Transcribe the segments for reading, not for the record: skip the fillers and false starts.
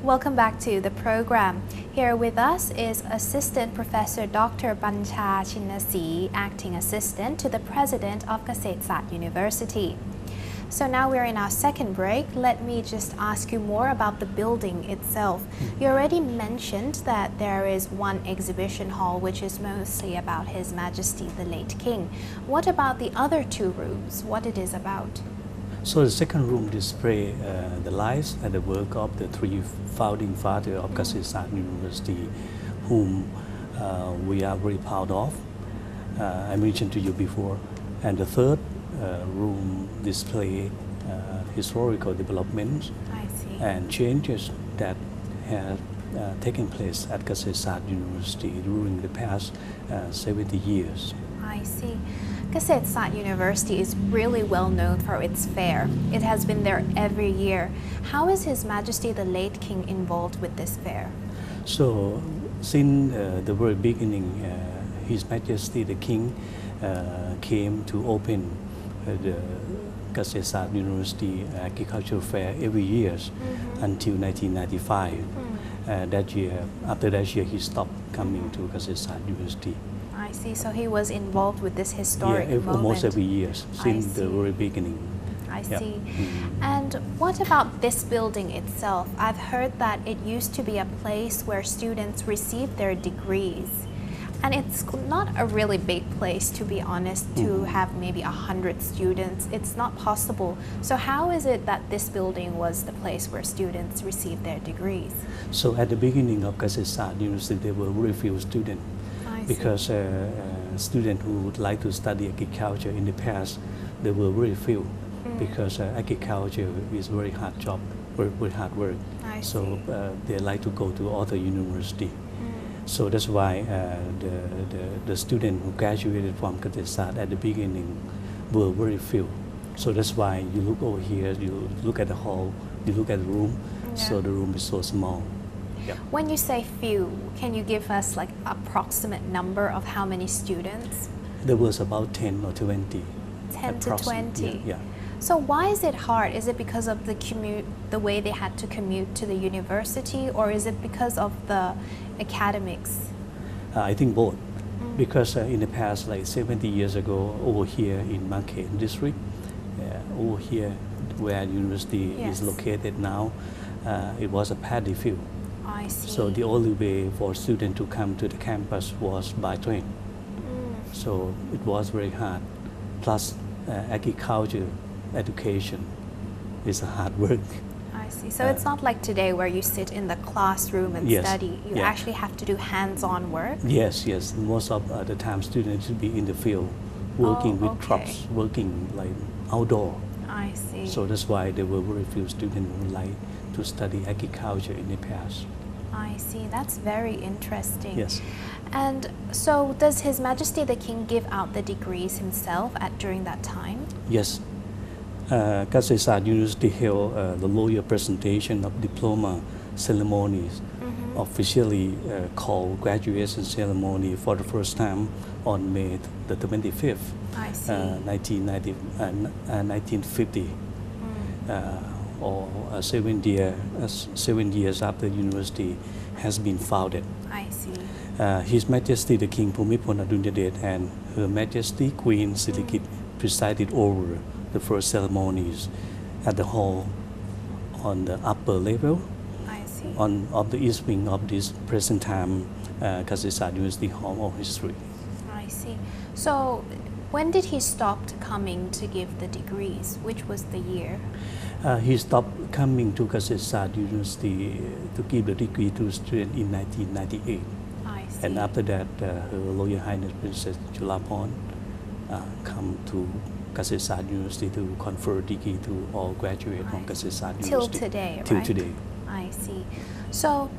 Welcome back to the program. Here with us is Assistant Professor Dr. Bancha Chinnasi, Acting Assistant to the President of Kasetsat University. So now we're in our second break. Let me just ask you more about the building itself. You already mentioned that there is one exhibition hall which is mostly about His Majesty the late King. What about the other two rooms? What it is about? So the second room displays the lives and the work of the three founding fathers of Kasetsat University, whom we are very proud of. I mentioned to you before. And the third room displays historical developments and changes that have taken place at Kasetsat University during the past 70 years. I see. Kasetsat University is really well known for its fair. It has been there every year. How is His Majesty the late King involved with this fair? So, since the very beginning, His Majesty the King came to open the Kasetsat University Agricultural Fair every year until 1995. After that year, he stopped coming to Kasetsat University. I see. So he was involved with this historic moment. Almost every year since the very beginning. I see. And what about this building itself? I've heard that it used to be a place where students received their degrees. And it's not a really big place, to be honest, to have maybe 100 students. It's not possible. So how is it that this building was the place where students received their degrees? So at the beginning of Kasetsat University, there were very few students. Because students who would like to study agriculture in the past, there were very few. Because agriculture is very hard job, very hard work. So they like to go to other university. So that's why the students who graduated from Kasetsat at the beginning were very few. So that's why you look over here, you look at the hall, you look at the room. So the room is so small. When you say few, can you give us like approximate number of how many students? There was about 10 or 20. 10 to 20? Yeah. So why is it hard? Is it because of the commute, the way they had to commute to the university, or is it because of the academics? I think both. Because in the past, like 70 years ago, over here in Market District, over here where the university is located now, it was a paddy field. I see. So the only way for students to come to the campus was by train. So it was very hard. Plus agriculture education is a hard work. I see. So it's not like today where you sit in the classroom and study. You actually have to do hands-on work? Yes. Most of the time students should be in the field, working with crops, working like outdoor. I see. So that's why there were very few students who like to study agriculture in the past. I see. That's very interesting. Yes. And so does His Majesty the King give out the degrees himself during that time? Yes. Kasetsat University held the loyal presentation of diploma ceremonies, officially called graduation ceremony for the first time on May the 25th, 1950. Or 7 years after the university has been founded. I see. His Majesty the King Bhumibol Adulyadej and Her Majesty Queen Sirikit presided over the first ceremonies at the hall on the upper level of the east wing of this present time Kasetsat University Hall of History. I see. So when did he stop coming to give the degrees? Which was the year? He stopped coming to Kasetsat University to give the degree to students in 1998. I see. And after that, Her Royal Highness Princess Chulapon come to Kasetsat University to confer degree to all graduates from Kasetsat University. Till today, right? Till today. I see. So,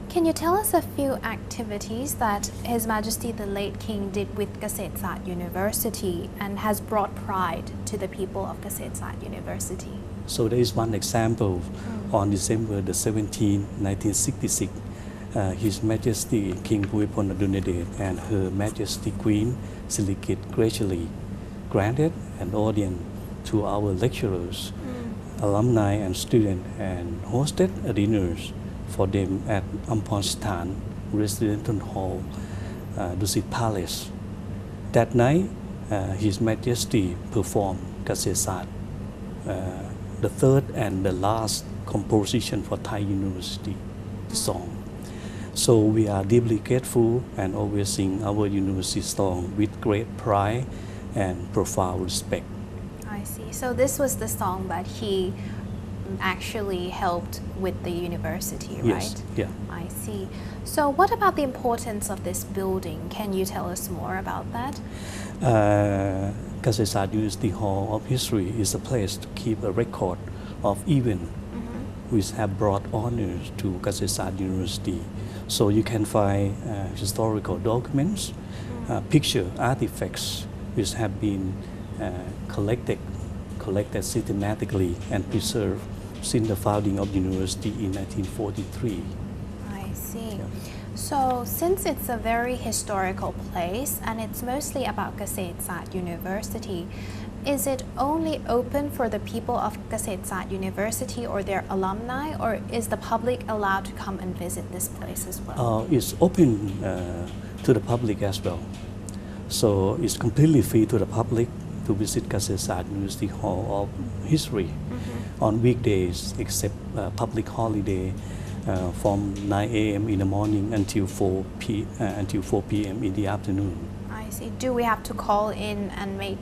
can you tell us a few activities that His Majesty the late King did with Kasetsat University and has brought pride to the people of Kasetsat University? So there is one example. On December the 17th, 1966, His Majesty King Bhumibol Adulyadej and Her Majesty Queen Sirikit graciously granted an audience to our lecturers, alumni and students, and hosted a dinner for them at Amporstan Residential Hall, Dusit Palace. That night, His Majesty performed Kasesat, the third and the last composition for Thai University song. So we are deeply grateful and always sing our university song with great pride and profound respect. I see. So this was the song that he actually helped with the university, right? Yes, yeah. I see. So what about the importance of this building? Can you tell us more about that? Kasesat University Hall of History is a place to keep a record of events which have brought honors to Kasesat University. So you can find historical documents, picture artifacts which have been collected systematically and preserved since the founding of the university in 1943. I see. Yeah. So since it's a very historical place and it's mostly about Kasetsat University, is it only open for the people of Kasetsat University or their alumni, or is the public allowed to come and visit this place as well? It's open to the public as well. So it's completely free to the public to visit Kasetsat University Hall of History on weekdays, except public holiday from 9 a.m. in the morning until 4 p.m. in the afternoon. I see. Do we have to call in and make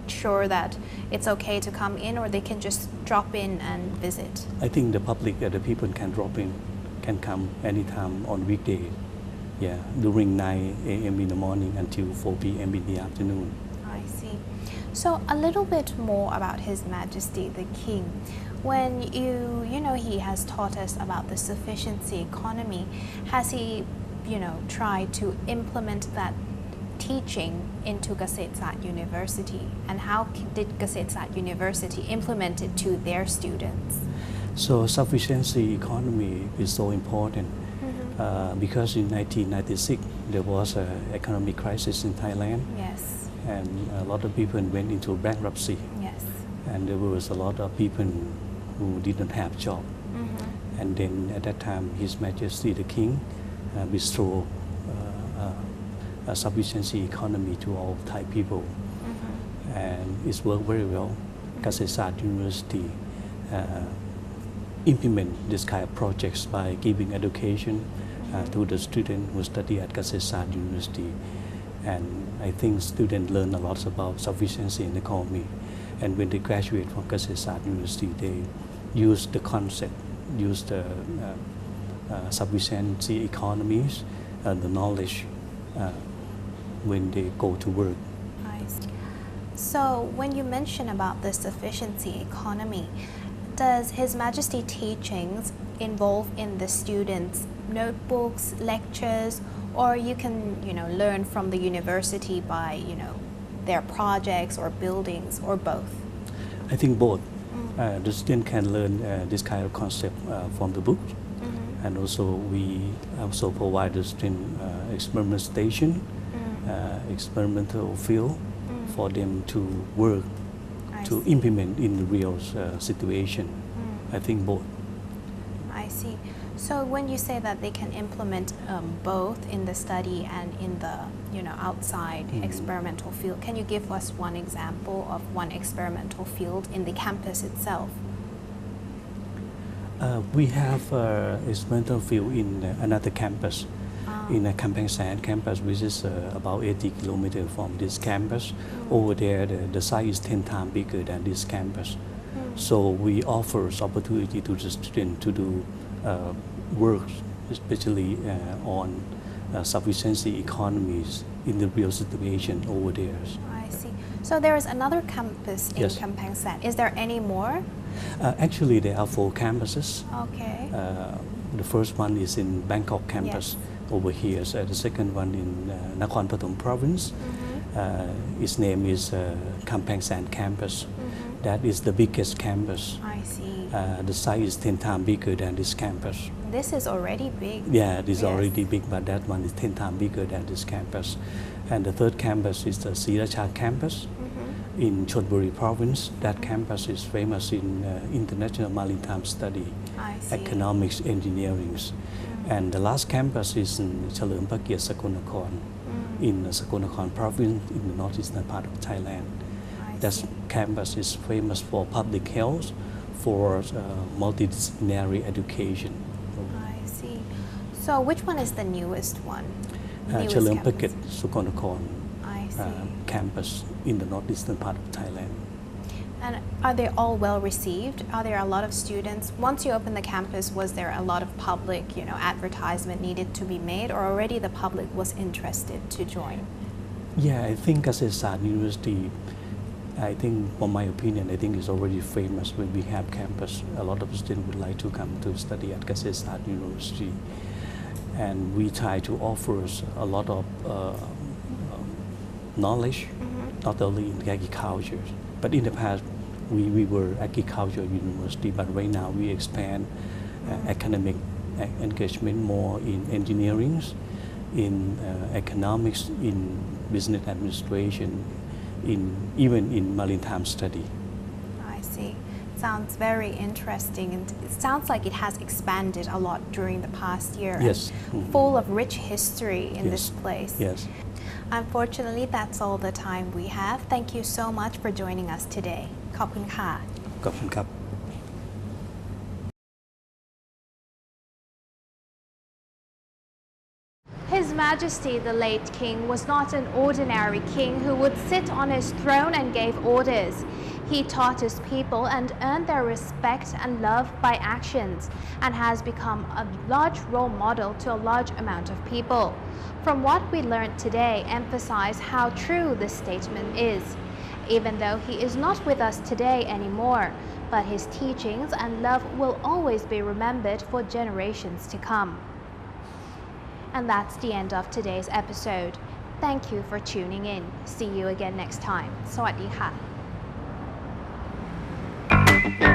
sure that it's okay to come in, or they can just drop in and visit? I think the public, the people can drop in, can come anytime on weekday. Yeah, during 9 a.m. in the morning until 4 p.m. in the afternoon. I see. So a little bit more about His Majesty the King. When he has taught us about the sufficiency economy, has he, tried to implement that teaching into Kasetsat University, and how did Kasetsat University implement it to their students? So sufficiency economy is so important because in 1996 there was an economic crisis in Thailand. Yes. And a lot of people went into bankruptcy. Yes. And there was a lot of people who didn't have job. And then at that time, His Majesty the King bestowed a sufficiency economy to all Thai people. And it's worked very well. Kasetsat University implement this kind of projects by giving education to the students who study at Kasetsat University. And I think students learn a lot about sufficiency in the economy. And when they graduate from Kasetsat University, they use the concept, use the sufficiency economies, the knowledge when they go to work. I see. So when you mention about the sufficiency economy, does His Majesty teachings involve in the students' notebooks, lectures, or you can learn from the university by their projects or buildings, or both? I think both. The student can learn this kind of concept from the book, and also we also provide the student experiment station, experimental field for them to work, to implement in the real situation. I think both. I see. So when you say that they can implement both in the study and in the outside experimental field, can you give us one example of one experimental field in the campus itself? We have experimental field in another campus, in a Kampeng San campus, which is about 80 kilometers from this campus. Over there, the size is 10 times bigger than this campus. So we offer opportunity to the student to do work, especially on sufficiency economies in the real situation over there. I see. So there is another campus in Yes. Kampeng San. Is there any more? Actually, there are 4 campuses. Okay. The first one is in Bangkok campus over here. So the second one in Nakhon Pathom province. Its name is Kampeng San campus. That is the biggest campus. I see. The size is 10 times bigger than this campus. This is already big. Yeah, it is Yes. already big, but that one is 10 times bigger than this campus. And the third campus is the Siracha campus. in Chonburi province. That campus is famous in international maritime study, economics, engineering. And the last campus is in Chalermpakiat, Sakunakorn, in Sakunakorn province in the northeastern part of Thailand. That campus is famous for public health, for multidisciplinary education. I see. So which one is the newest one? Chalermpakiat, Sakunakorn campus in the northeastern part of Thailand. And are they all well received? Are there a lot of students? Once you opened the campus, was there a lot of public, advertisement needed to be made, or already the public was interested to join? Yeah, I think Kasetsat University, I think, from my opinion, I think it's already famous when we have campus. A lot of students would like to come to study at Kasetsat University. And we try to offer a lot of knowledge, not only in agriculture, but in the past we were agriculture university, but right now we expand academic engagement more in engineering, in economics, in business administration, even in maritime study. I see. Sounds very interesting, and it sounds like it has expanded a lot during the past year. Yes. Full of rich history in this place. Yes. Unfortunately, that's all the time we have. Thank you so much for joining us today. ขอบคุณค่ะ ขอบคุณครับ His Majesty the late King was not an ordinary king who would sit on his throne and gave orders. He taught his people and earned their respect and love by actions, and has become a large role model to a large amount of people. From what we learned today emphasize how true this statement is. Even though he is not with us today anymore, but his teachings and love will always be remembered for generations to come. And that's the end of today's episode. Thank you for tuning in. See you again next time. สวัสดีค่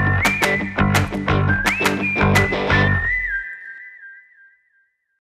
ะ